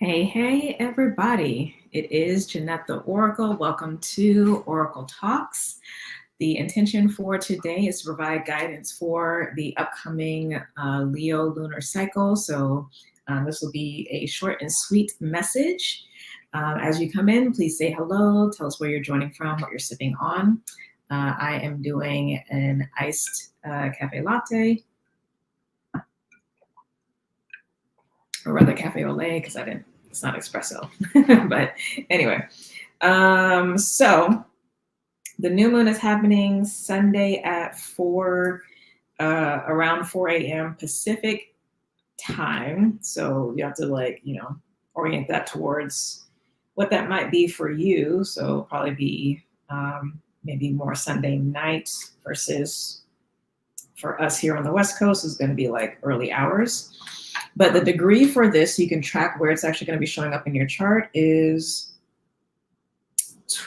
Hey, everybody. It is Jeanette the Oracle. Welcome to Oracle Talks. The intention for today is to provide guidance for the upcoming Leo lunar cycle. So this will be a short and sweet message. As you come in, please say hello. Tell us where you're joining from, what you're sipping on. I am doing an iced cafe latte, or rather cafe au lait, because it's not espresso. But anyway, so the new moon is happening Sunday at around 4 a.m. Pacific time. So you have to orient that towards what that might be for you. So probably be maybe more Sunday night versus for us here on the West Coast is going to be like early hours. But the degree for this, you can track where it's actually going to be showing up in your chart, is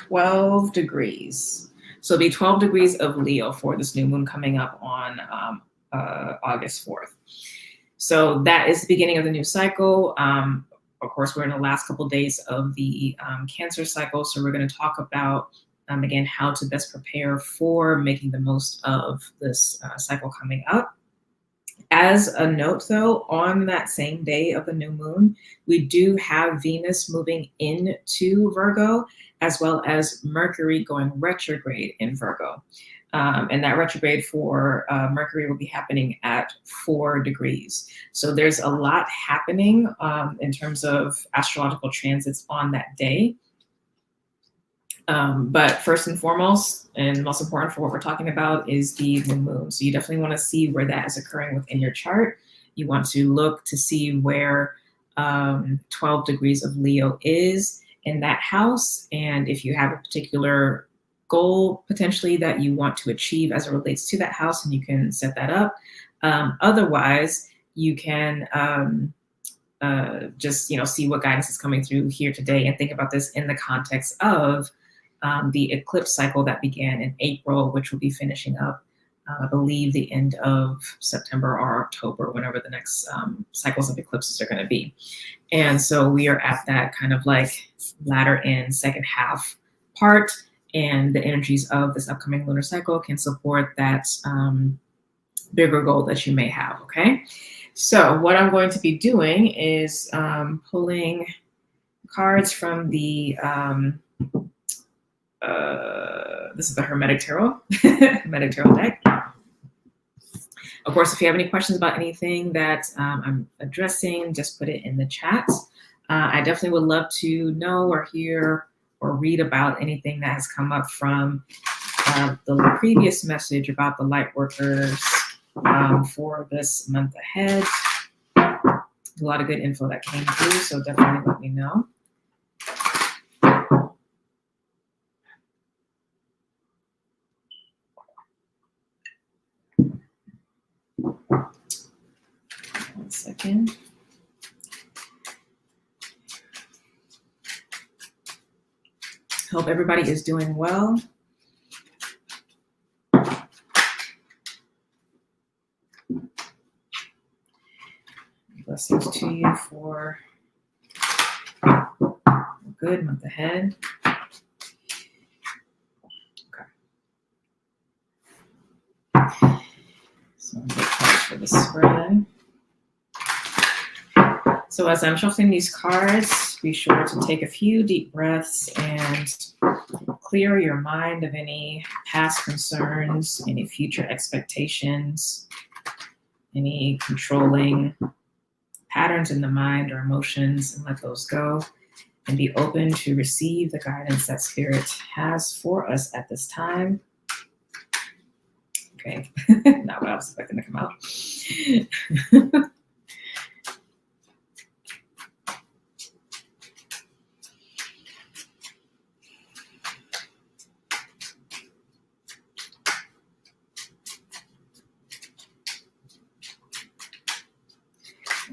12 degrees. So it'll be 12 degrees of Leo for this new moon coming up on August 4th. So that is the beginning of the new cycle. Of course, we're in the last couple of days of the Cancer cycle. So we're going to talk about, again, how to best prepare for making the most of this cycle coming up. As a note, though, on that same day of the new moon, we do have Venus moving into Virgo, as well as Mercury going retrograde in Virgo. And that retrograde for Mercury will be happening at 4 degrees. So there's a lot happening in terms of astrological transits on that day. But first and foremost, and most important for what we're talking about, is the new moon. So you definitely want to see where that is occurring within your chart. You want to look to see where 12 degrees of Leo is in that house. And if you have a particular goal potentially that you want to achieve as it relates to that house, and you can set that up. Otherwise, you can just see what guidance is coming through here today, and think about this in the context of the eclipse cycle that began in April, which will be finishing up, I believe, the end of September or October, whenever the next cycles of eclipses are going to be. And so we are at that kind of like latter end, second half part, and the energies of this upcoming lunar cycle can support that bigger goal that you may have, okay? So what I'm going to be doing is pulling cards from the this is the Hermetic Tarot, Hermetic Tarot deck. Of course, if you have any questions about anything that I'm addressing, just put it in the chat. I definitely would love to know or hear or read about anything that has come up from the previous message about the light workers for this month ahead. A lot of good info that came through, so definitely let me know. One second. Hope everybody is doing well. Blessings to you for a good month ahead. Okay. So I'm going to cards for the spread. So as I'm shuffling these cards, be sure to take a few deep breaths and clear your mind of any past concerns, any future expectations, any controlling patterns in the mind or emotions, and let those go, and be open to receive the guidance that Spirit has for us at this time. Okay, not what I was expecting to come out.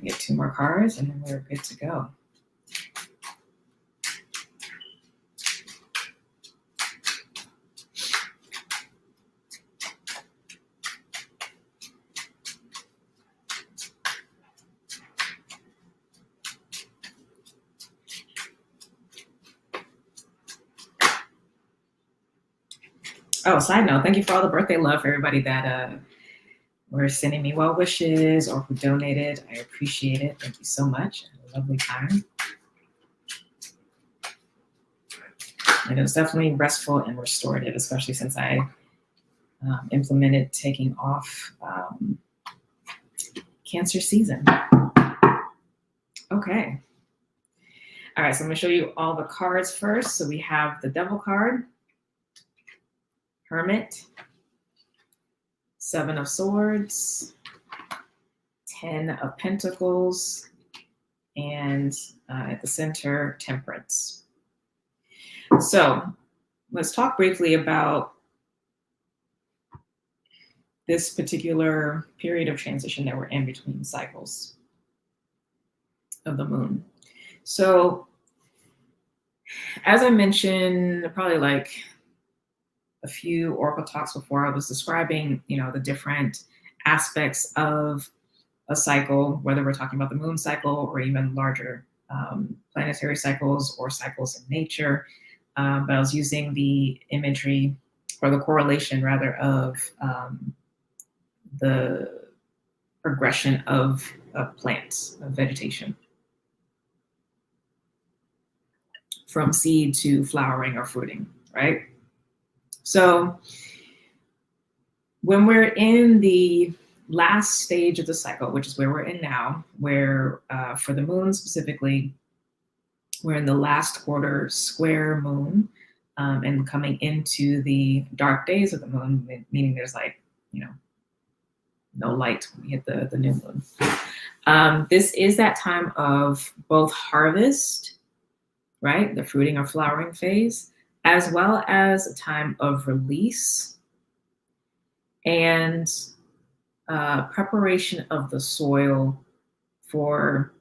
Get 2 more cards and then we're good to go. Oh, side note, thank you for all the birthday love for everybody that were sending me well wishes or who donated. I appreciate it. Thank you so much. Had a lovely time. And it was definitely restful and restorative, especially since I implemented taking off Cancer season. Okay. All right, so I'm gonna show you all the cards first. So we have the Devil card, Hermit, Seven of Swords, 10 of Pentacles, and at the center, Temperance. So let's talk briefly about this particular period of transition that we're in between cycles of the moon. So as I mentioned, probably like a few Oracle talks before, I was describing, the different aspects of a cycle, whether we're talking about the moon cycle or even larger planetary cycles or cycles in nature. But I was using the imagery or the correlation rather of the progression of plants, of vegetation, from seed to flowering or fruiting, right? So when we're in the last stage of the cycle, which is where we're in now, where for the moon specifically, we're in the last quarter square moon and coming into the dark days of the moon, meaning there's no light when we hit the new moon. This is that time of both harvest, right? The fruiting or flowering phase, as well as a time of release and preparation of the soil for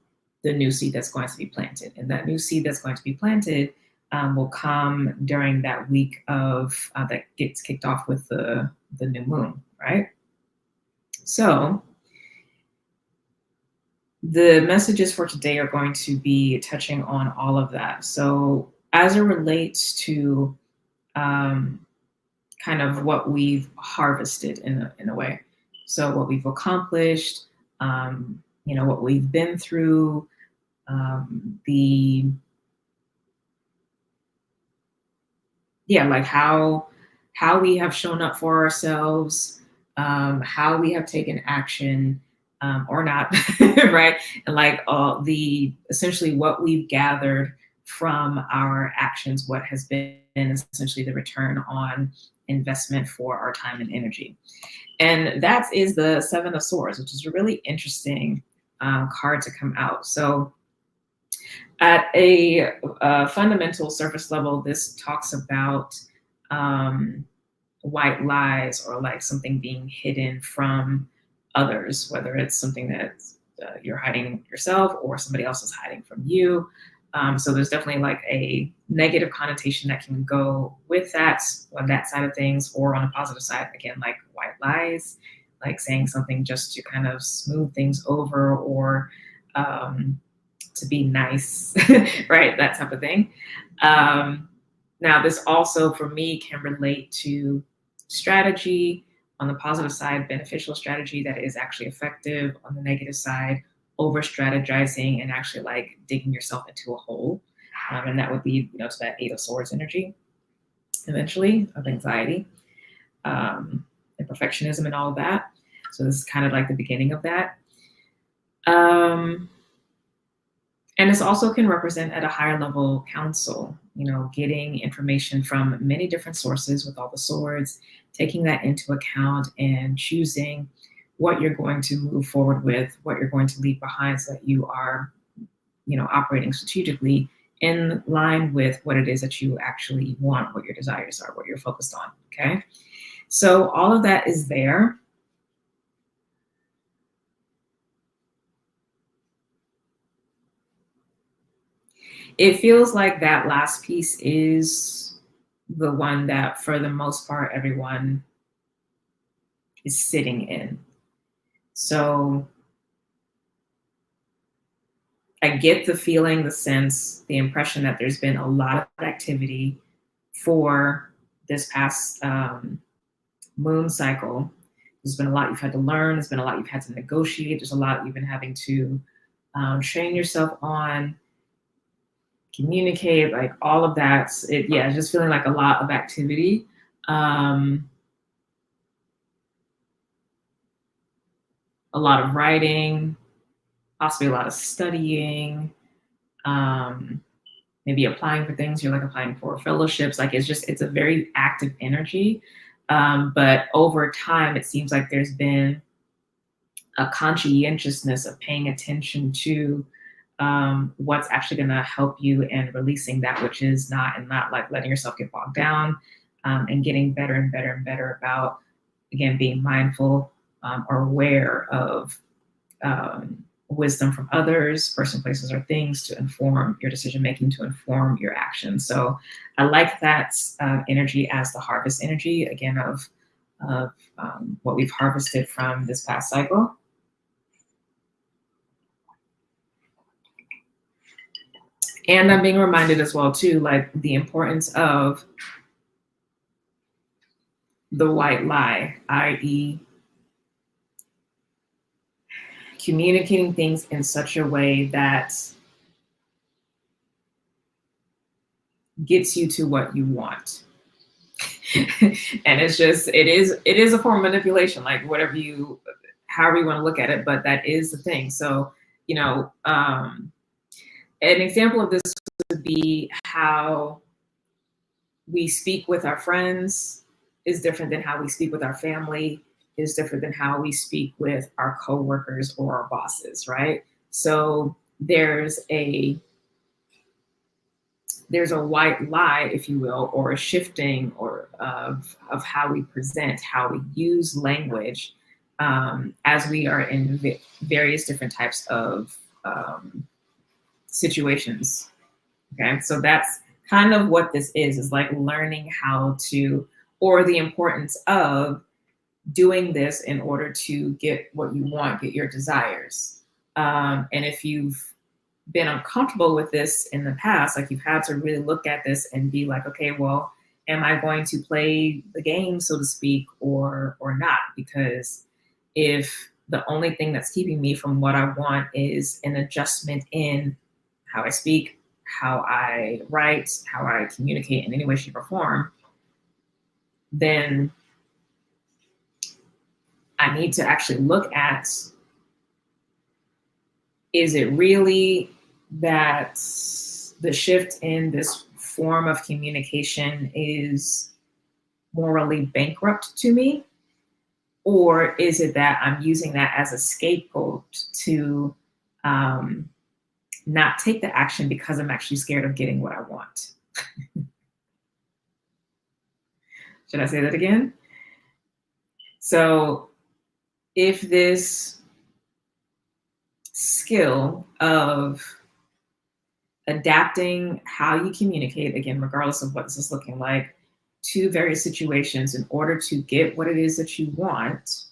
the new seed that's going to be planted. And that new seed that's going to be planted will come during that week of that gets kicked off with the new moon, right? So the messages for today are going to be touching on all of that. So as it relates to kind of what we've harvested in a way. So what we've accomplished, what we've been through, like how we have shown up for ourselves, how we have taken action or not, right? And like essentially what we've gathered from our actions, what has been essentially the return on investment for our time and energy. And that is the Seven of Swords, which is a really interesting card to come out. So at a fundamental surface level, this talks about white lies or like something being hidden from others, whether it's something that you're hiding yourself or somebody else is hiding from you. So there's definitely like a negative connotation that can go with that on that side of things, or on a positive side, again, like white lies, like saying something just to kind of smooth things over or to be nice, right? That type of thing. Now, this also for me can relate to strategy on the positive side, beneficial strategy that is actually effective. On the negative side, over strategizing and actually like digging yourself into a hole. And that would lead, to that Eight of Swords energy eventually of anxiety and perfectionism and all of that. So this is kind of like the beginning of that. And this also can represent at a higher level counsel, getting information from many different sources with all the swords, taking that into account and choosing what you're going to move forward with, what you're going to leave behind so that you are, operating strategically in line with what it is that you actually want, what your desires are, what you're focused on, okay? So all of that is there. It feels like that last piece is the one that, for the most part, everyone is sitting in. So I get the feeling, the sense, the impression that there's been a lot of activity for this past moon cycle, there's been a lot you've had to learn. There's been a lot you've had to negotiate. There's a lot you've been having to train yourself on, communicate, like all of that. Yeah, just feeling like a lot of activity. A lot of writing, possibly a lot of studying, maybe applying for things. You're like applying for fellowships. Like it's a very active energy. But over time, it seems like there's been a conscientiousness of paying attention to what's actually going to help you and releasing that which is not, and not like letting yourself get bogged down, and getting better and better and better about, again, being mindful or aware of wisdom from others, person, places, or things to inform your decision making, to inform your actions. So I like that energy as the harvest energy, again, of what we've harvested from this past cycle. And I'm being reminded as well, too, like the importance of the white lie, i.e., communicating things in such a way that gets you to what you want. And it's just, it is a form of manipulation, like however you want to look at it, but that is the thing. So, an example of this would be how we speak with our friends is different than how we speak with our family, is different than how we speak with our coworkers or our bosses, right? So there's a white lie, if you will, or a shifting or of how we present, how we use language, as we are in various different types of situations. Okay, so that's kind of what this is like learning how to, or the importance of doing this in order to get what you want, get your desires. And if you've been uncomfortable with this in the past, like you've had to really look at this and be like, okay, well, am I going to play the game, so to speak, or not? Because if the only thing that's keeping me from what I want is an adjustment in how I speak, how I write, how I communicate in any way, shape, or form, then I need to actually look at, is it really that the shift in this form of communication is morally bankrupt to me? Or is it that I'm using that as a scapegoat to not take the action because I'm actually scared of getting what I want? Should I say that again? So if this skill of adapting how you communicate, again, regardless of what this is looking like, to various situations in order to get what it is that you want,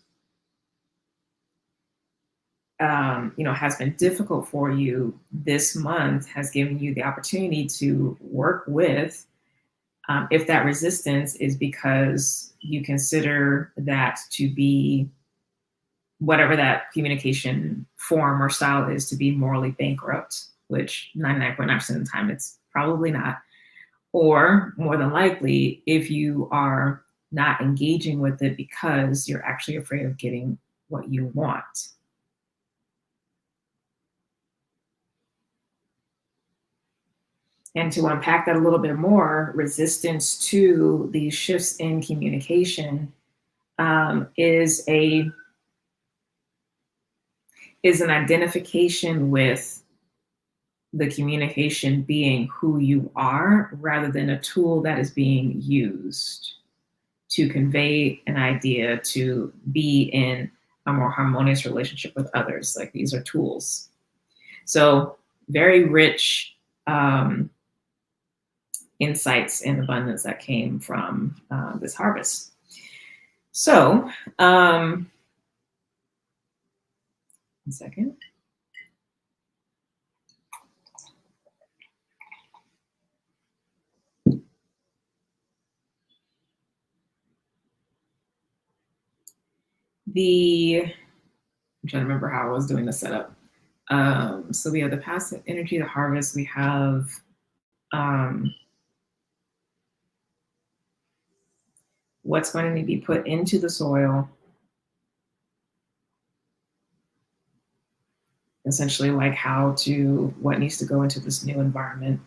has been difficult for you this month, has given you the opportunity to work with, if that resistance is because you consider that to be, whatever that communication form or style is, to be morally bankrupt, which 99.9% of the time it's probably not. Or more than likely, if you are not engaging with it because you're actually afraid of getting what you want. And to unpack that a little bit more, resistance to these shifts in communication is an identification with the communication being who you are, rather than a tool that is being used to convey an idea, to be in a more harmonious relationship with others. Like, these are tools. So very rich insights and abundance that came from this harvest. So, 1 second. I'm trying to remember how I was doing the setup. So we have the passive energy, the harvest. We have um, what's going to be put into the soil, essentially like what needs to go into this new environment.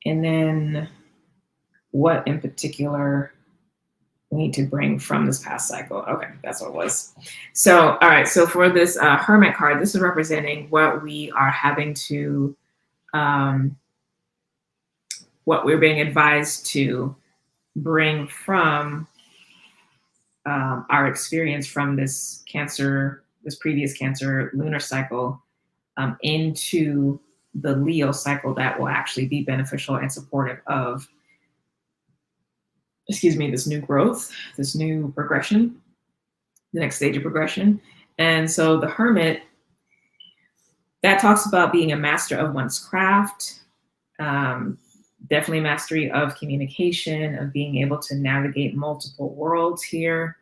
And then what in particular we need to bring from this past cycle. Okay, that's what it was. So, all right, so for this Hermit card, this is representing what we are having to, um, what we're being advised to bring from our experience from this previous Cancer lunar cycle into the Leo cycle that will actually be beneficial and supportive of, this new growth, this new progression, the next stage of progression. And so the Hermit, that talks about being a master of one's craft, definitely mastery of communication, of being able to navigate multiple worlds here.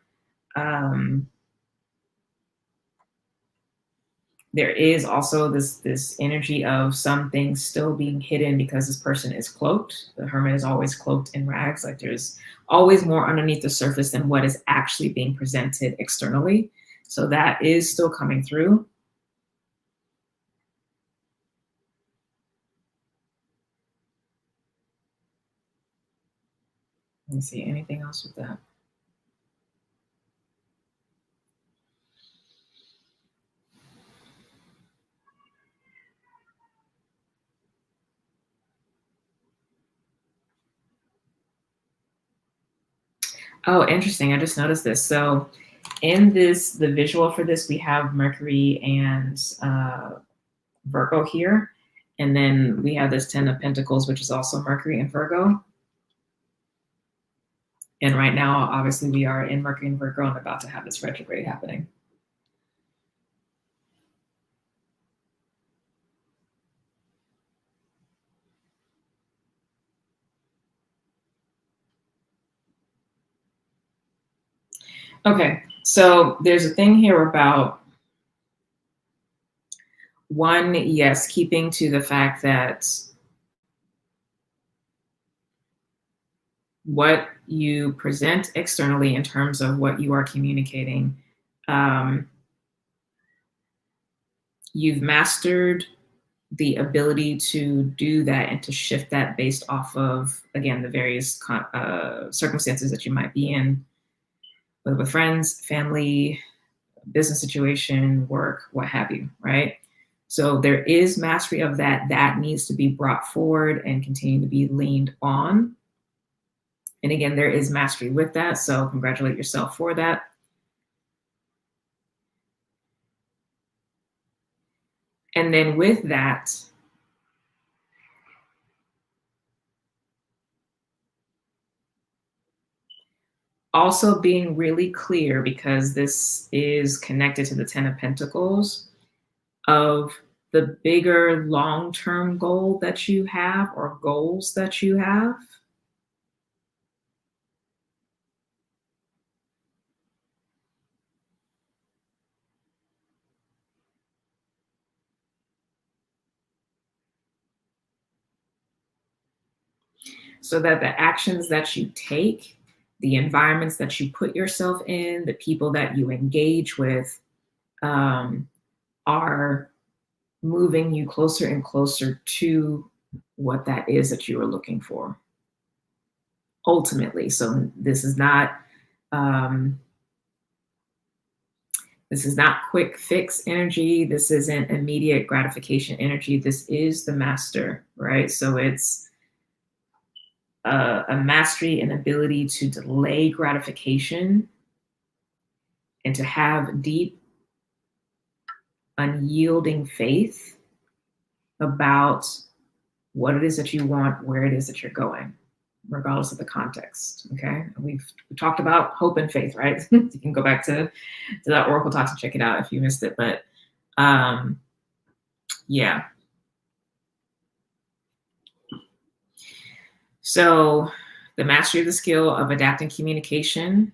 There is also this energy of some things still being hidden because this person is cloaked. The Hermit is always cloaked in rags. Like there's always more underneath the surface than what is actually being presented externally. So that is still coming through. Let me see, anything else with that? Oh, interesting. I just noticed this. So in the visual for this, we have Mercury and Virgo here. And then we have this 10 of Pentacles, which is also Mercury and Virgo. And right now, obviously, we are in Mercury and Virgo and about to have this retrograde happening. Okay, so there's a thing here about one, yes, keeping to the fact that what you present externally in terms of what you are communicating, you've mastered the ability to do that and to shift that based off of, again, the various circumstances that you might be in, whether with friends, family, business situation, work, what have you, right? So there is mastery of that needs to be brought forward and continue to be leaned on. And again, there is mastery with that. So congratulate yourself for that. And then with that, also being really clear, because this is connected to the 10 of Pentacles, of the bigger long-term goal that you have or goals that you have. So that the actions that you take, the environments that you put yourself in, the people that you engage with, are moving you closer and closer to what that is that you are looking for ultimately. So um, this is not quick fix energy. This isn't immediate gratification energy. This is the master, right? So it's a mastery and ability to delay gratification and to have deep, unyielding faith about what it is that you want, where it is that you're going, regardless of the context. Okay. We talked about hope and faith, right? You can go back to that Oracle Talks and check it out if you missed it. But yeah. So the mastery of the skill of adapting communication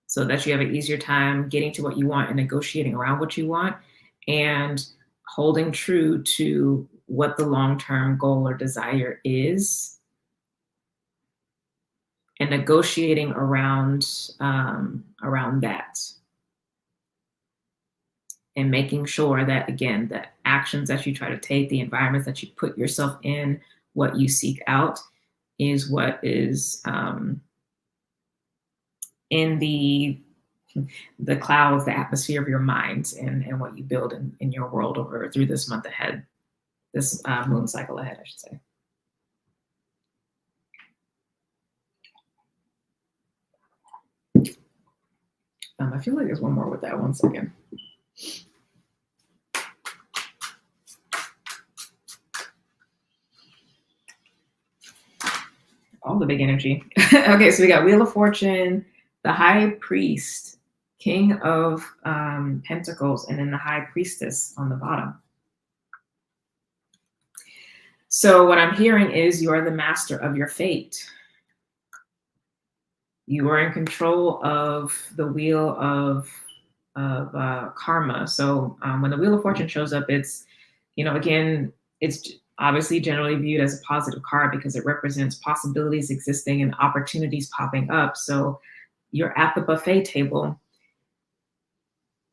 so that you have an easier time getting to what you want and negotiating around what you want, and holding true to what the long-term goal or desire is, and negotiating around that, and making sure that, again, the actions that you try to take, the environments that you put yourself in, what you seek out is what is in the clouds, the atmosphere of your mind, and what you build in your world over through this month ahead, this moon cycle ahead, I should say. I feel like there's one more with that. 1 second. All the big energy. Okay, so we got Wheel of Fortune, the High Priest, King of Pentacles, and then the High Priestess on the bottom. So what I'm hearing is you are the master of your fate. You are in control of the wheel of karma. So when the Wheel of Fortune shows up, it's, again, it's obviously generally viewed as a positive card because it represents possibilities existing and opportunities popping up. So you're at the buffet table,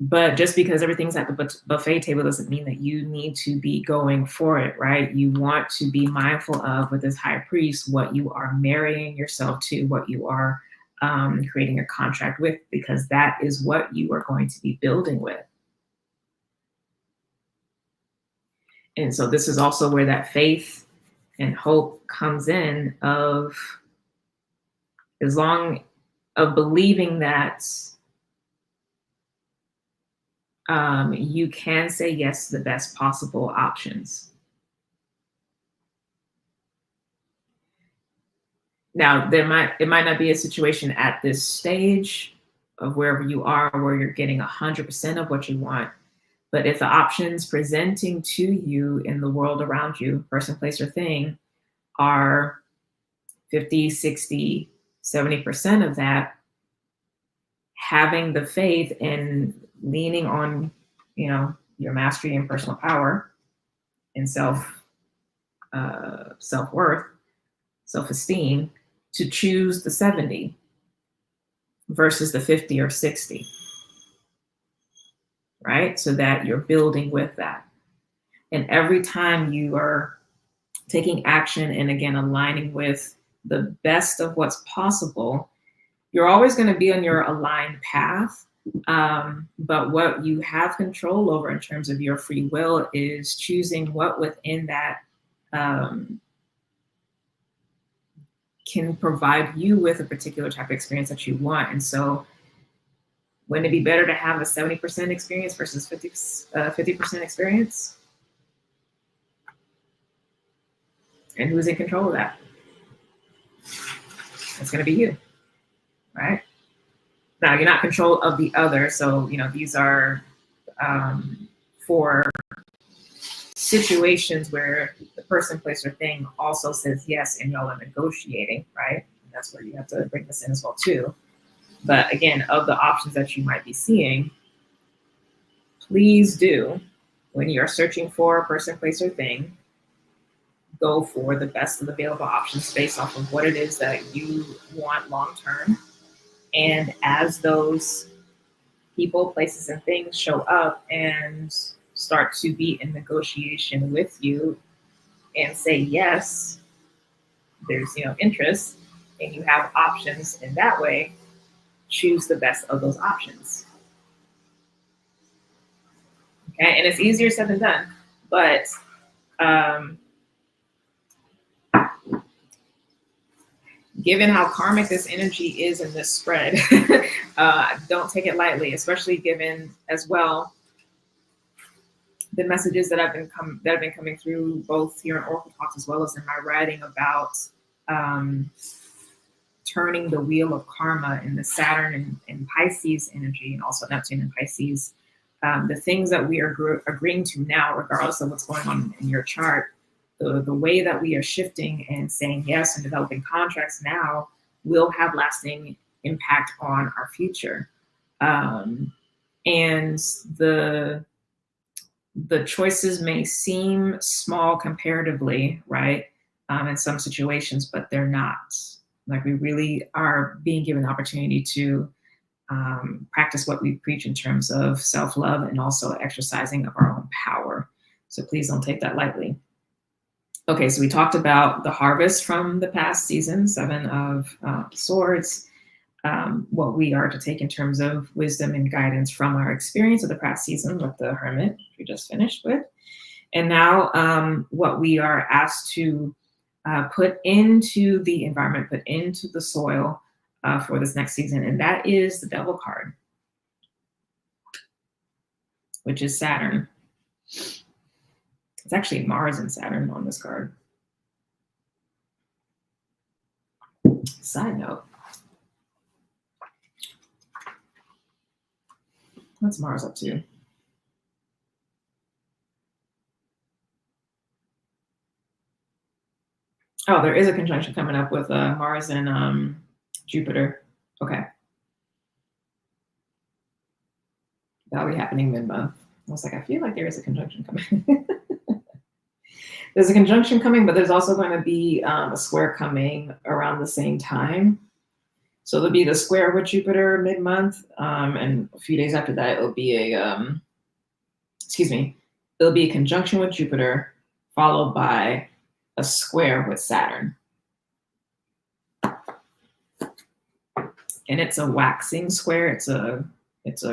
but just because everything's at the buffet table doesn't mean that you need to be going for it, right? You want to be mindful of, with this High Priest, what you are marrying yourself to, what you are creating a contract with, because that is what you are going to be building with. And so this is also where that faith and hope comes in, of believing that you can say yes to the best possible options. Now, it might not be a situation at this stage of wherever you are where you're getting 100% of what you want. But if the options presenting to you in the world around you, person, place, or thing, are 50, 60, 70% of that, having the faith and leaning on, your mastery and personal power and self-worth, self-esteem, to choose the 70 versus the 50 or 60, right? So that you're building with that. And every time you are taking action and, again, aligning with the best of what's possible, you're always going to be on your aligned path. But what you have control over in terms of your free will is choosing what within that can provide you with a particular type of experience that you want. And so wouldn't it be better to have a 70% experience versus 50% experience? And who's in control of that? It's going to be you, right? Now, you're not in control of the other. So, these are for situations where the person, place, or thing also says yes and y'all are negotiating, right? And that's where you have to bring this in as well too. But again, of the options that you might be seeing, please do, when you're searching for a person, place, or thing, go for the best of the available options based off of what it is that you want long-term. And as those people, places, and things show up and start to be in negotiation with you and say yes, there's interest, and you have options in that way, choose the best of those options. Okay, and it's easier said than done, but given how karmic this energy is in this spread, don't take it lightly, especially given as well the messages that have been coming through both here in Oracle Talks as well as in my writing about turning the wheel of karma in the Saturn and Pisces energy, and also Neptune and Pisces. The things that we are agreeing to now, regardless of what's going on in your chart, the way that we are shifting and saying yes and developing contracts now will have lasting impact on our future. And the choices may seem small comparatively, right, in some situations, but they're not. Like, we really are being given the opportunity to practice what we preach in terms of self-love and also exercising of our own power. So please don't take that lightly. Okay, so we talked about the harvest from the past season, 7 of Swords, what we are to take in terms of wisdom and guidance from our experience of the past season with the Hermit we just finished with. And now what we are asked to put into the environment, put into the soil for this next season, and that is the Devil card, which is Saturn. It's actually Mars and Saturn on this card. Side note, what's Mars up to? Oh, there is a conjunction coming up with Mars and Jupiter. Okay. That'll be happening mid-month. I was like, I feel like there is a conjunction coming. There's a conjunction coming, but there's also going to be a square coming around the same time. So there'll be the square with Jupiter mid-month, and a few days after that, it'll be a, it'll be a conjunction with Jupiter, followed by a square with Saturn. And it's a waxing square. It's a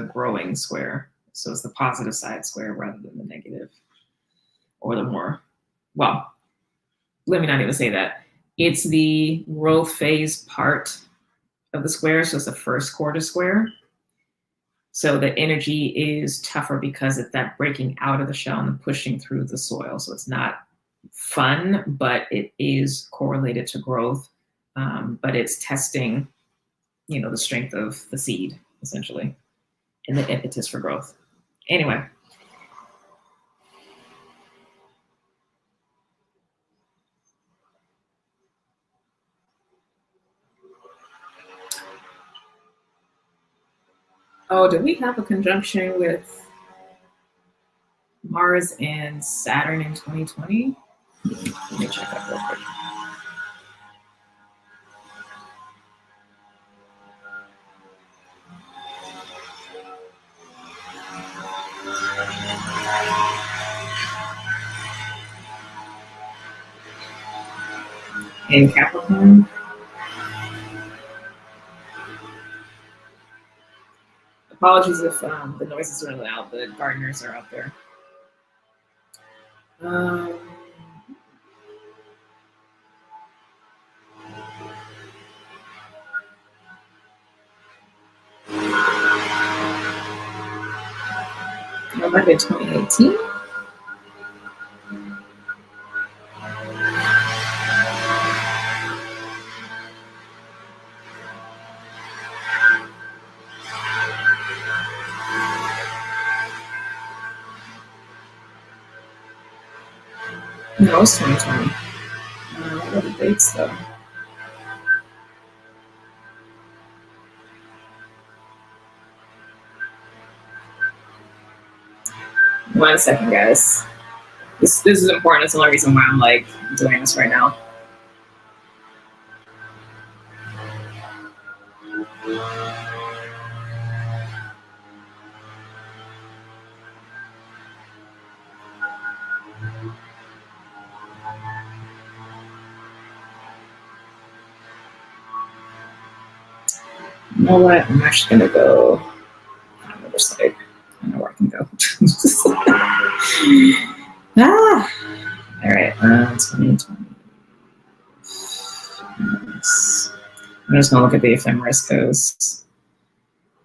growing square. So it's the positive side square rather than the negative, or the more, well, let me not even say that. It's the growth phase part of the square. So it's the first quarter square. So the energy is tougher because it's that breaking out of the shell and pushing through the soil. So it's not fun, but it is correlated to growth. But it's testing, the strength of the seed, essentially, and the impetus for growth. Anyway. Oh, did we have a conjunction with Mars and Saturn in 2020? Let me check that real quick. In Capricorn. Apologies if the noise is really loud. The gardeners are out there. That might be 2018. No, it's 2020. What are the dates though? One second, guys. This is important. It's the only reason why I'm like doing this right now. You know what? I'm actually gonna go on the other side. I know where I can go. All right. 2020. I'm just gonna look at the ephemeris codes.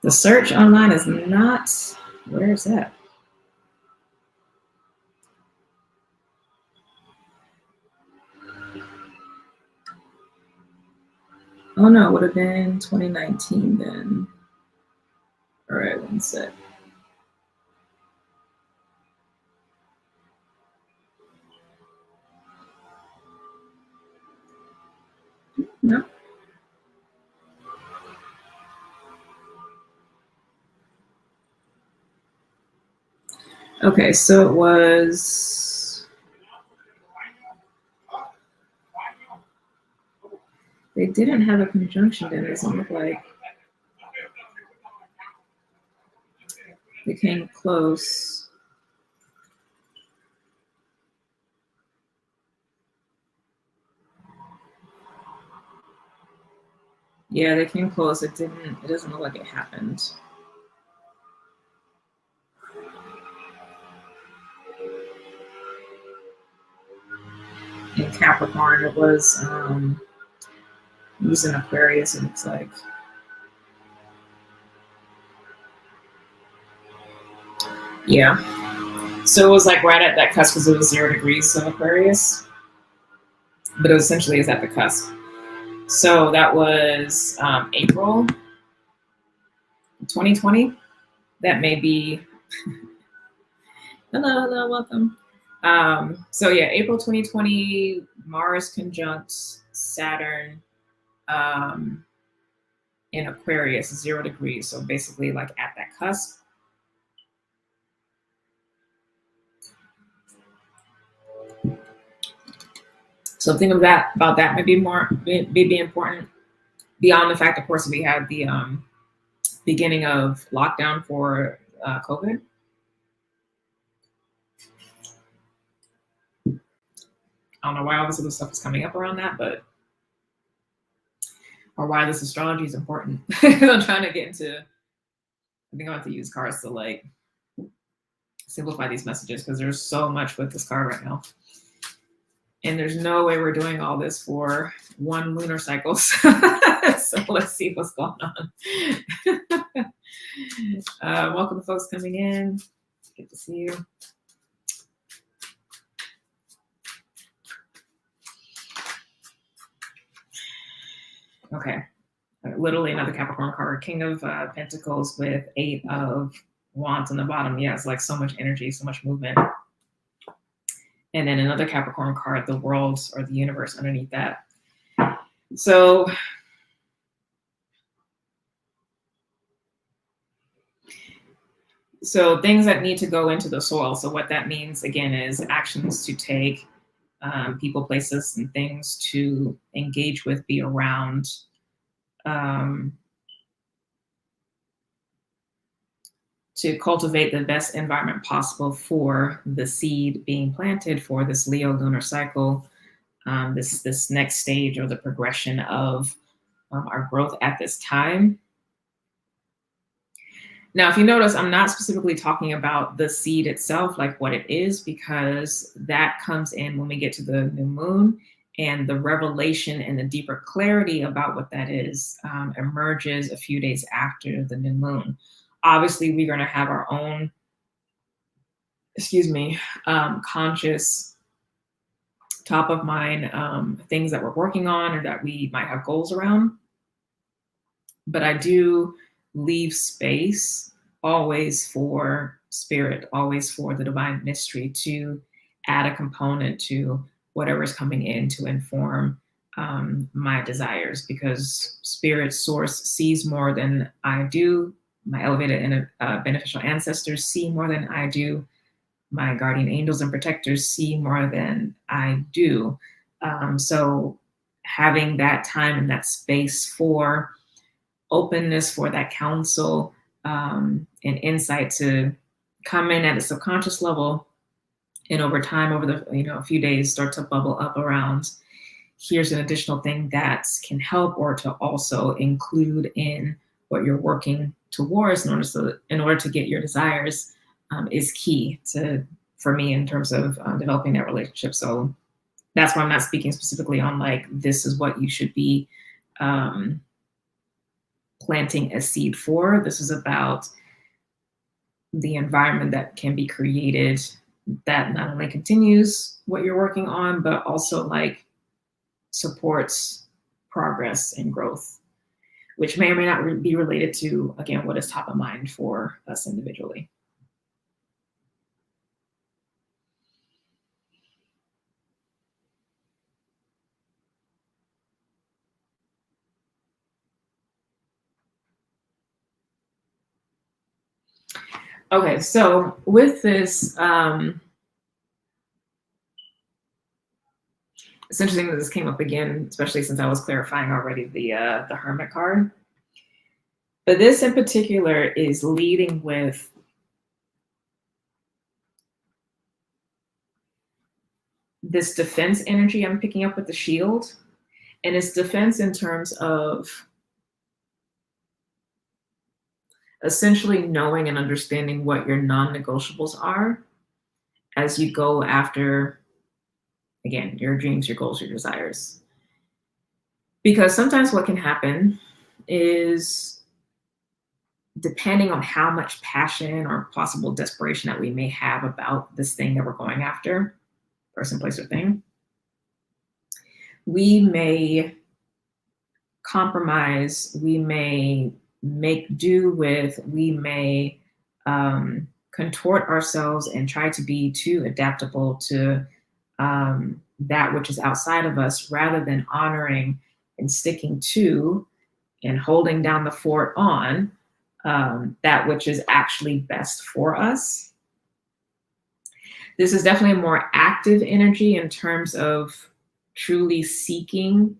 The search online is not. Where is that? Oh no, it would have been 2019 then. All right, one sec. No. Okay, so it was, they didn't have a conjunction, then it doesn't look like. They came close. Yeah, they came close. It doesn't look like it happened. In Capricorn, it was using Aquarius, it looks like. Yeah. So it was like right at that cusp because it was 0 degrees of Aquarius, but it essentially is at the cusp. So that was April 2020. That may be, hello, welcome. So yeah, April 2020, Mars conjunct Saturn um, in Aquarius, 0 degrees. So basically like at that cusp. Something of that about that may be important beyond the fact, of course, we had the beginning of lockdown for COVID. I don't know why all this other stuff is coming up around that, but or why this astrology is important. I'm trying to get into. I think I have to use cards to like simplify these messages because there's so much with this card right now, and there's no way we're doing all this for one lunar cycle. So let's see what's going on. Welcome, folks coming in. Good to see you. Okay. Literally another Capricorn card, King of Pentacles with 8 of Wands on the bottom. Yeah, it's like so much energy, so much movement. And then another Capricorn card, the world or the universe underneath that. So things that need to go into the soil. So what that means again is actions to take, people, places, and things to engage with, be around. To cultivate the best environment possible for the seed being planted for this Leo lunar cycle, this next stage or the progression of our growth at this time. Now, if you notice, I'm not specifically talking about the seed itself, like what it is, because that comes in when we get to the new moon, and the revelation and the deeper clarity about what that is emerges a few days after the new moon. Obviously, we're going to have our own, conscious, top of mind things that we're working on or that we might have goals around. But I do leave space always for spirit, always for the divine mystery to add a component to whatever's coming in to inform my desires, because spirit source sees more than I do. My elevated and beneficial ancestors see more than I do. My guardian angels and protectors see more than I do. So having that time and that space for openness, for that counsel and insight to come in at a subconscious level, and over time, over the a few days, start to bubble up around, here's an additional thing that can help, or to also include in what you're working towards in order to get your desires, is key for me in terms of developing that relationship. So that's why I'm not speaking specifically on like this is what you should be planting a seed for. This is about the environment that can be created that not only continues what you're working on, but also like supports progress and growth, which may or may not be related to, again, what is top of mind for us individually. Okay, so with this, it's interesting that this came up again, especially since I was clarifying already the Hermit card. But this in particular is leading with this defense energy I'm picking up with the shield. And it's defense in terms of essentially knowing and understanding what your non-negotiables are as you go after, again, your dreams, your goals, your desires. Because sometimes what can happen is, depending on how much passion or possible desperation that we may have about this thing that we're going after, person, place, or thing, we may compromise, we may make do with, we may contort ourselves and try to be too adaptable to that which is outside of us, rather than honoring and sticking to and holding down the fort on that which is actually best for us. This is definitely a more active energy in terms of truly seeking,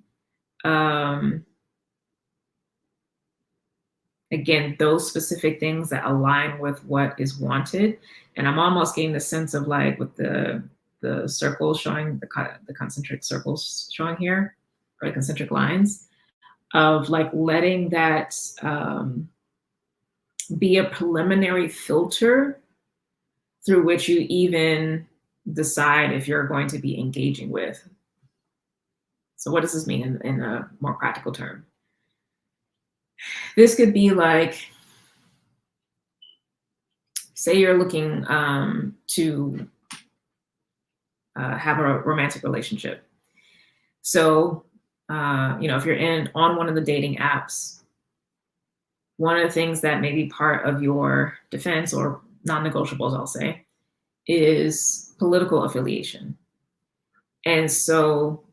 again, those specific things that align with what is wanted. And I'm almost getting the sense of, like, with the circles showing, the concentric circles showing here, or the concentric lines, of like letting that be a preliminary filter through which you even decide if you're going to be engaging with. So what does this mean in a more practical term? This could be like, say you're looking to have a romantic relationship. So, if you're on one of the dating apps, one of the things that may be part of your defense, or non-negotiables, I'll say, is political affiliation. And so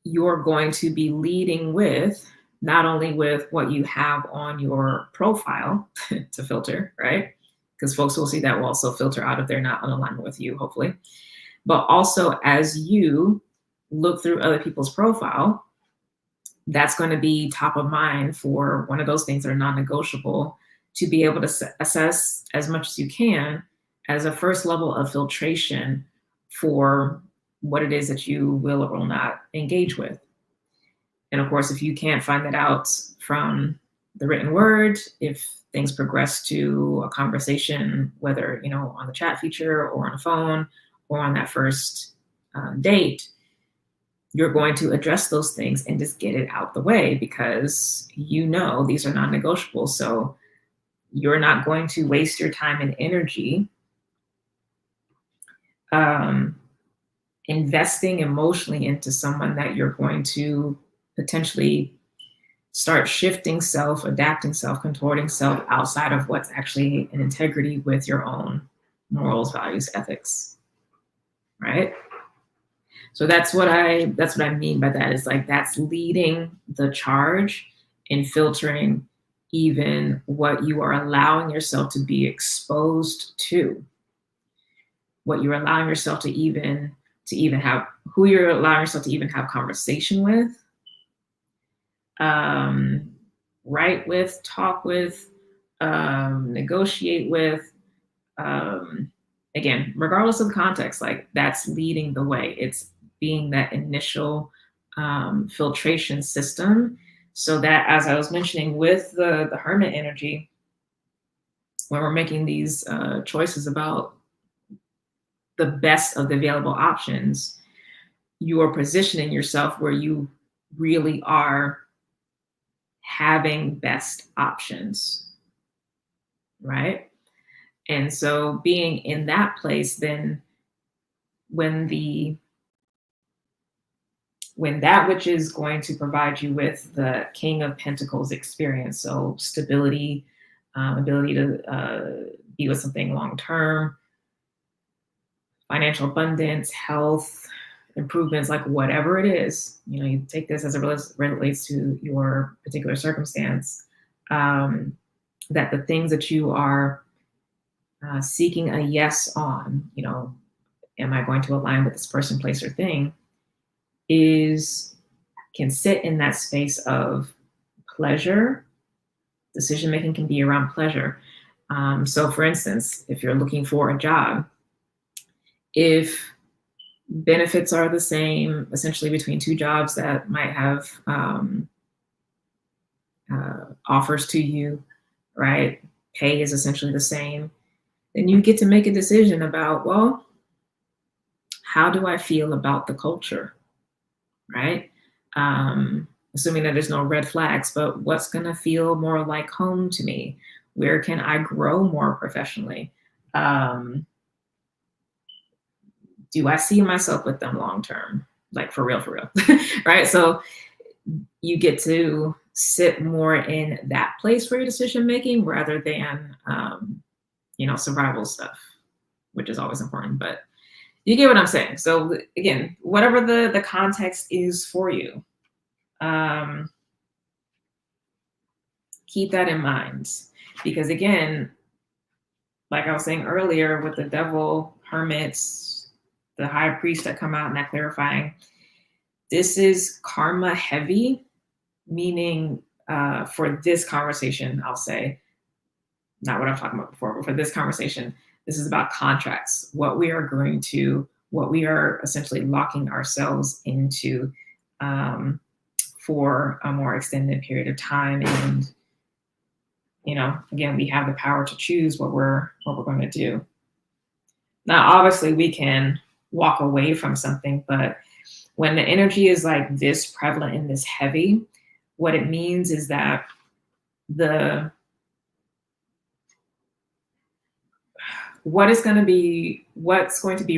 you're going to be leading with, not only with what you have on your profile to filter, right? Because folks will see that will also filter out if they're not in alignment with you, hopefully. But also, as you look through other people's profile, that's going to be top of mind for one of those things that are non-negotiable, to be able to assess as much as you can as a first level of filtration for what it is that you will or will not engage with. And of course, if you can't find that out from the written word, if things progress to a conversation, whether on the chat feature or on a phone or on that first date, you're going to address those things and just get it out the way, because these are non-negotiable. So you're not going to waste your time and energy investing emotionally into someone that you're going to potentially start shifting self, adapting self, contorting self outside of what's actually in integrity with your own morals, values, ethics, right? So that's what I mean by that, is like, that's leading the charge in filtering even what you are allowing yourself to be exposed to, what you're allowing yourself to even have, who you're allowing yourself to even have conversation with, write with, talk with, negotiate with. Again, regardless of the context, like, that's leading the way. It's being that initial filtration system, so that, as I was mentioning with the hermit energy, when we're making these choices about the best of the available options, you are positioning yourself where you really are having best options, right? And so being in that place, then when that which is going to provide you with the King of Pentacles experience, so stability, ability to be with something long term, financial abundance, health improvements, like whatever it is, you take this as it relates to your particular circumstance, that the things that you are seeking a yes on, am I going to align with this person, place, or thing, can sit in that space of pleasure. Decision making can be around pleasure. So, for instance, if you're looking for a job, if benefits are the same, essentially between two jobs that might have offers to you, right? Pay is essentially the same. Then you get to make a decision about, well, how do I feel about the culture, right? Assuming that there's no red flags, but what's going to feel more like home to me? Where can I grow more professionally? Do I see myself with them long term? Like for real, right? So you get to sit more in that place for your decision making rather than, survival stuff, which is always important. But you get what I'm saying. So again, whatever the context is for you, keep that in mind. Because again, like I was saying earlier, with the devil, hermits, the high priest that come out and that clarifying, this is karma heavy, meaning for this conversation, I'll say, not what I'm talking about before, but for this conversation, this is about contracts, what we are agreeing to, what we are essentially locking ourselves into for a more extended period of time. And, again, we have the power to choose what we're going to do. Now, obviously, we can walk away from something, but when the energy is like this prevalent and this heavy, what it means is that what's going to be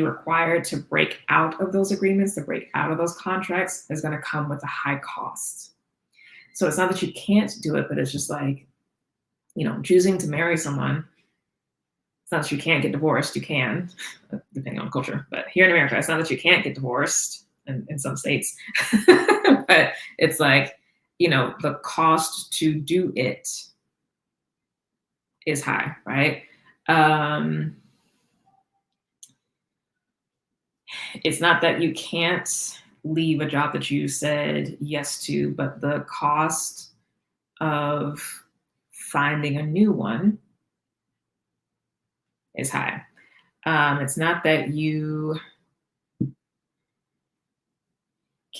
required to break out of those agreements, to break out of those contracts, is going to come with a high cost. So it's not that you can't do it, but it's just like, choosing to marry someone. It's not that you can't get divorced. You can, depending on culture. But here in America, it's not that you can't get divorced in some states. But it's like, the cost to do it is high, right? It's not that you can't leave a job that you said yes to, but the cost of finding a new one is high. It's not that you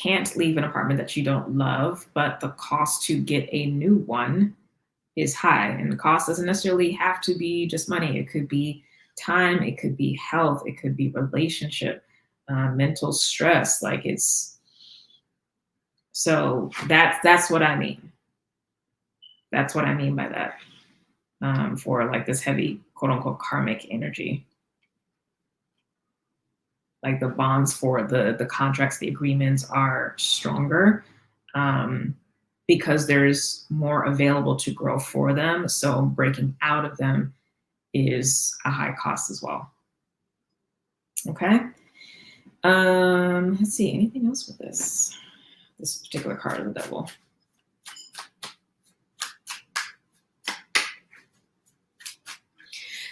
can't leave an apartment that you don't love, but the cost to get a new one is high. And the cost doesn't necessarily have to be just money. It could be time, it could be health, it could be relationship, mental stress. So that's what I mean. That's what I mean by that, for like this heavy, quote unquote, karmic energy. Like the bonds for the contracts, the agreements are stronger, because there's more available to grow for them. So breaking out of them is a high cost as well. Okay. Let's see, anything else with this particular card of the devil?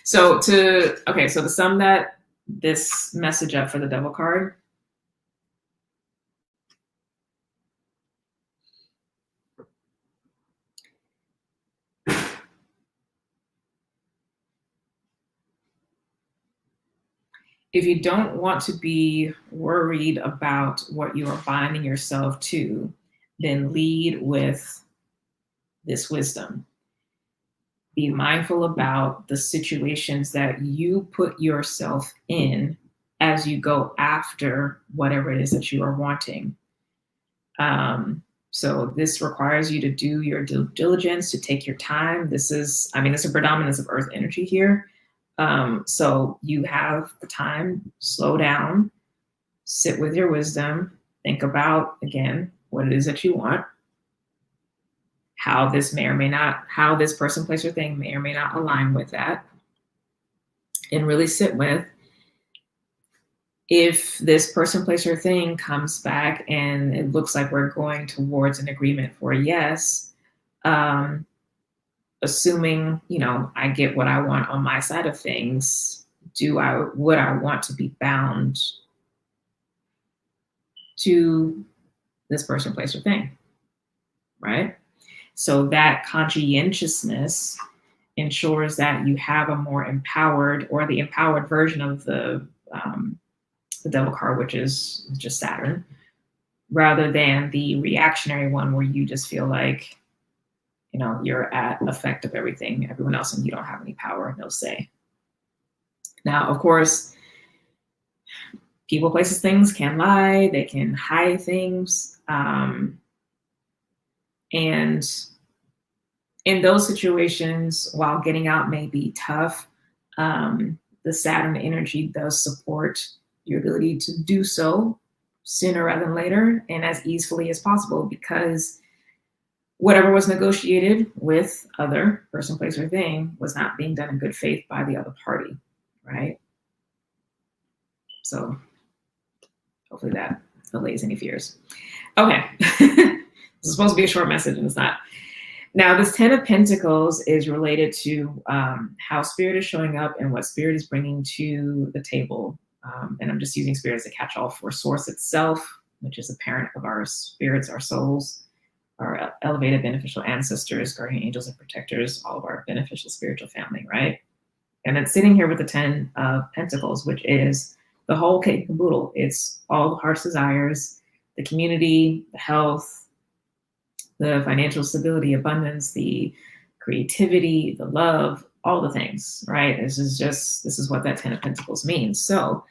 So to sum this message up for the devil card, if you don't want to be worried about what you are binding yourself to, then lead with this wisdom. Be mindful about the situations that you put yourself in as you go after whatever it is that you are wanting. So this requires you to do your due diligence, to take your time. There's a predominance of earth energy here. So you have the time, slow down, sit with your wisdom, think about, again, what it is that you want, how this person, place, or thing may or may not align with that, and really sit with, if this person, place, or thing comes back and it looks like we're going towards an agreement for a yes, assuming, I get what I want on my side of things, would I want to be bound to this person, place, or thing, right? So that conscientiousness ensures that you have a more empowered, or the empowered version of the devil card, which is just Saturn, rather than the reactionary one where you just feel like, you're at effect of everyone else, and you don't have any power, no say. Now, of course, people, places, things can lie, they can hide things. And in those situations, while getting out may be tough, the Saturn energy does support your ability to do so sooner rather than later, and as easily as possible, because whatever was negotiated with other person, place, or thing was not being done in good faith by the other party, right? So hopefully that allays any fears. Okay. This is supposed to be a short message, and it's not. Now, this 10 of Pentacles is related to how Spirit is showing up and what Spirit is bringing to the table. And I'm just using Spirit as a catch-all for Source itself, which is the parent of our spirits, our souls, our elevated beneficial ancestors, guardian angels, and protectors, all of our beneficial spiritual family, right? And it's sitting here with the 10 of Pentacles, which is the whole kit and caboodle. It's all the heart's desires, the community, the health, the financial stability, abundance, the creativity, the love, all the things, right? This is what that 10 of Pentacles means. So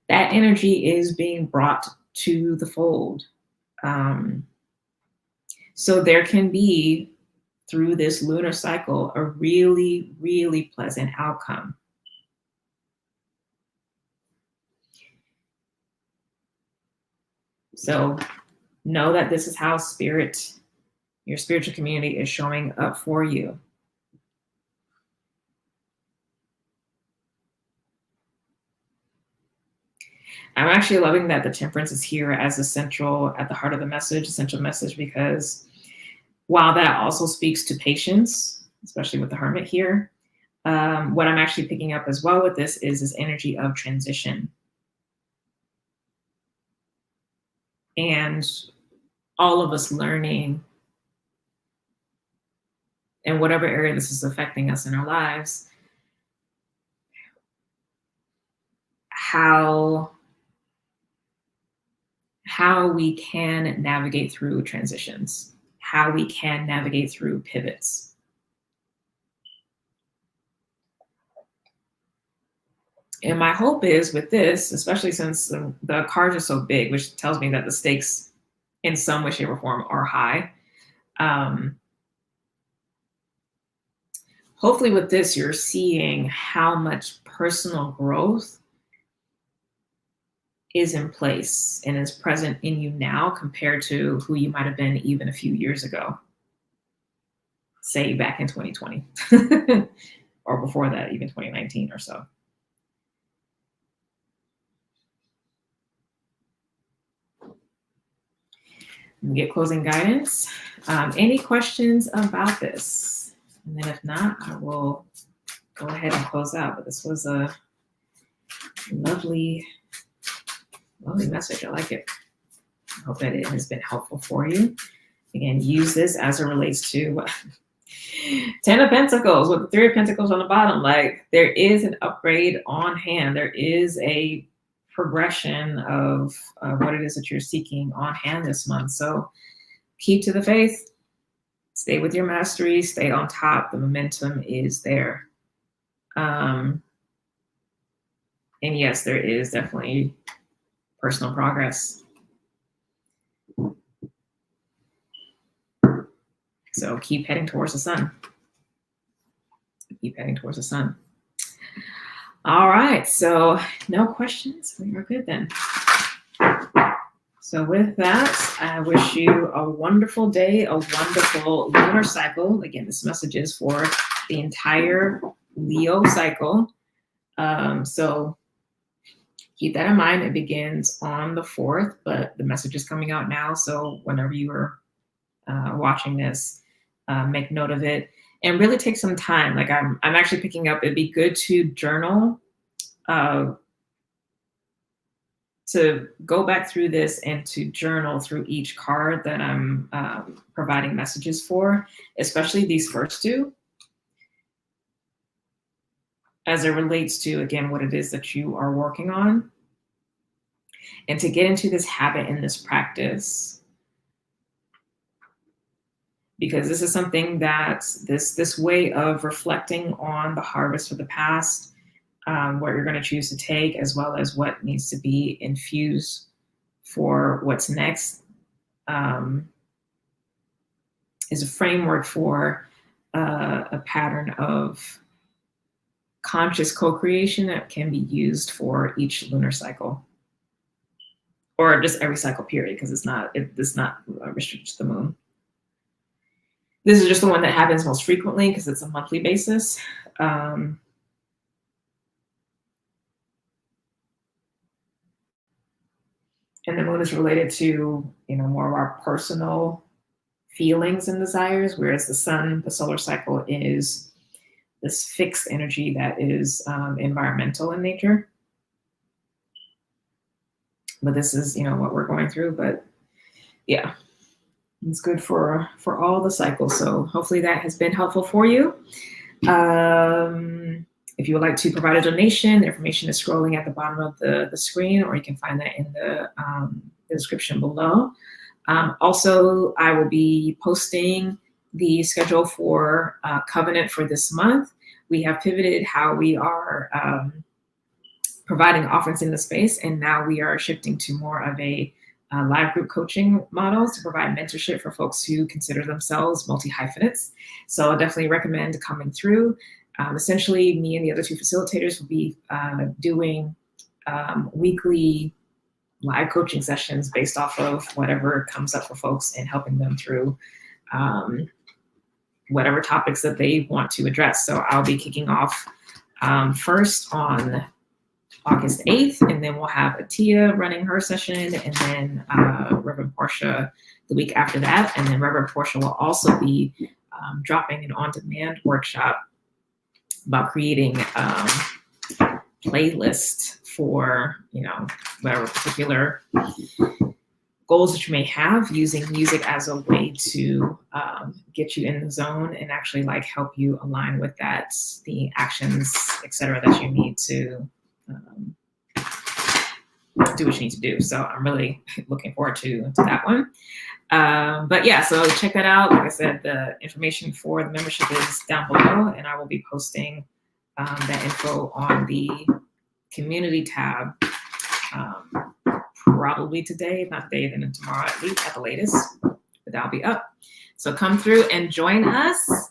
that energy is being brought to the fold. So there can be, through this lunar cycle, a really, really pleasant outcome. So know that this is how your spiritual community is showing up for you. I'm actually loving that the Temperance is here as at the heart of the message, essential message, because while that also speaks to patience, especially with the Hermit here, what I'm actually picking up as well with this is this energy of transition. And all of us learning, in whatever area this is affecting us in our lives, how we can navigate through transitions, how we can navigate through pivots. And my hope is with this, especially since the cards are so big, which tells me that the stakes in some way, shape, or form are high. Hopefully with this, you're seeing how much personal growth is in place and is present in you now compared to who you might have been even a few years ago, say back in 2020 or before that, even 2019 or so. We get closing guidance. Any questions about this? And then if not, I will go ahead and close out. But this was a lovely message. I like it. I hope that it has been helpful for you. Again, use this as it relates to 10 of Pentacles with the 3 of Pentacles on the bottom. Like, there is an upgrade on hand. There is a progression of what it is that you're seeking on hand this month. So keep to the faith. Stay with your mastery. Stay on top. The momentum is there. And yes, there is definitely personal progress. So keep heading towards the sun. Keep heading towards the sun. All right, so no questions. We are good then. So with that, I wish you a wonderful day, a wonderful lunar cycle. Again, this message is for the entire Leo cycle. So keep that in mind. It begins on the 4th, but the message is coming out now. So whenever you are watching this, make note of it. and really take some time. Like I'm actually picking up, it'd be good to journal, to go back through this and to journal through each card that I'm providing messages for, especially these first two, as it relates to, again, what it is that you are working on, and to get into this habit and this practice. Because this is something that this way of reflecting on the harvest for the past, what you're going to choose to take, as well as what needs to be infused for what's next, is a framework for a pattern of conscious co-creation that can be used for each lunar cycle, or just every cycle period, because it's not restricted to the moon. This is just the one that happens most frequently because it's a monthly basis. And the moon is related to, more of our personal feelings and desires, whereas the sun, the solar cycle, is this fixed energy that is environmental in nature. But this is, what we're going through. But yeah, it's good for all the cycles. So hopefully that has been helpful for you. If you would like to provide a donation, the information is scrolling at the bottom of the screen, or you can find that in the description below. Also, I will be posting the schedule for Covenant for this month. We have pivoted how we are providing offerings in the space, and now we are shifting to more of a live group coaching model to provide mentorship for folks who consider themselves multi-hyphenates. So I definitely recommend coming through. Essentially, me and the other two facilitators will be doing weekly live coaching sessions based off of whatever comes up for folks and helping them through whatever topics that they want to address. So I'll be kicking off first on August 8th, and then we'll have Atia running her session, and then Reverend Portia the week after that. And then Reverend Portia will also be dropping an on-demand workshop about creating playlists for, whatever particular goals that you may have, using music as a way to get you in the zone and actually help you align with the actions, etc., that you need to do what you need to do. So I'm really looking forward to that one. But yeah, so check that out. Like I said, the information for the membership is down below, and I will be posting that info on the community tab probably today, if not today, then tomorrow at the latest, but that'll be up. So come through and join us.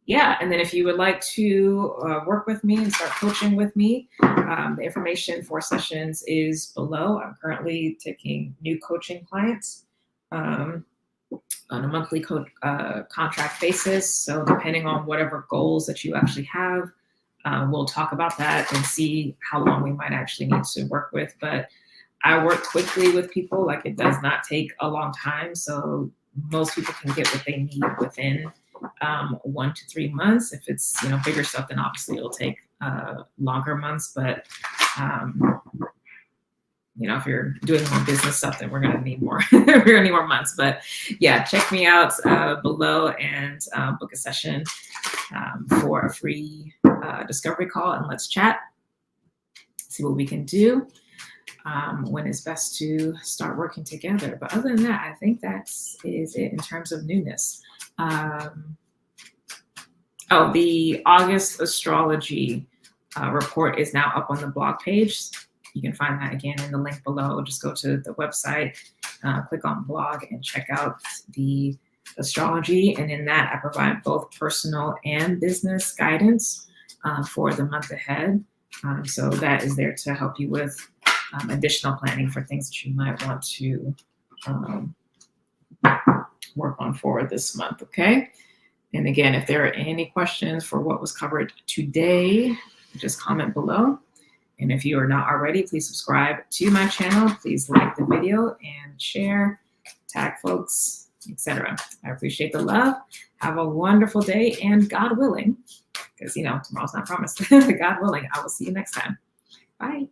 Yeah, and then if you would like to work with me and start coaching with me, the information for sessions is below. I'm currently taking new coaching clients on a monthly contract basis. So depending on whatever goals that you actually have, we'll talk about that and see how long we might actually need to work with. But I work quickly with people. It does not take a long time. So most people can get what they need within 1 to 3 months. If it's bigger stuff, then obviously it'll take longer months. But if you're doing more business stuff, then we're gonna need more. We're gonna need more months. But yeah, check me out below and book a session for a free discovery call, and let's chat. See what we can do. When it's best to start working together. But other than that, I think that is it in terms of newness. The August astrology report is now up on the blog page. You can find that again in the link below. Just go to the website, click on blog, and check out the astrology. And in that, I provide both personal and business guidance for the month ahead. So that is there to help you with additional planning for things that you might want to work on for this month, okay? And again, if there are any questions for what was covered today, just comment below. And if you are not already, please subscribe to my channel. Please like the video and share, tag folks, etc. I appreciate the love. Have a wonderful day, and God willing, because tomorrow's not promised. God willing, I will see you next time. Bye.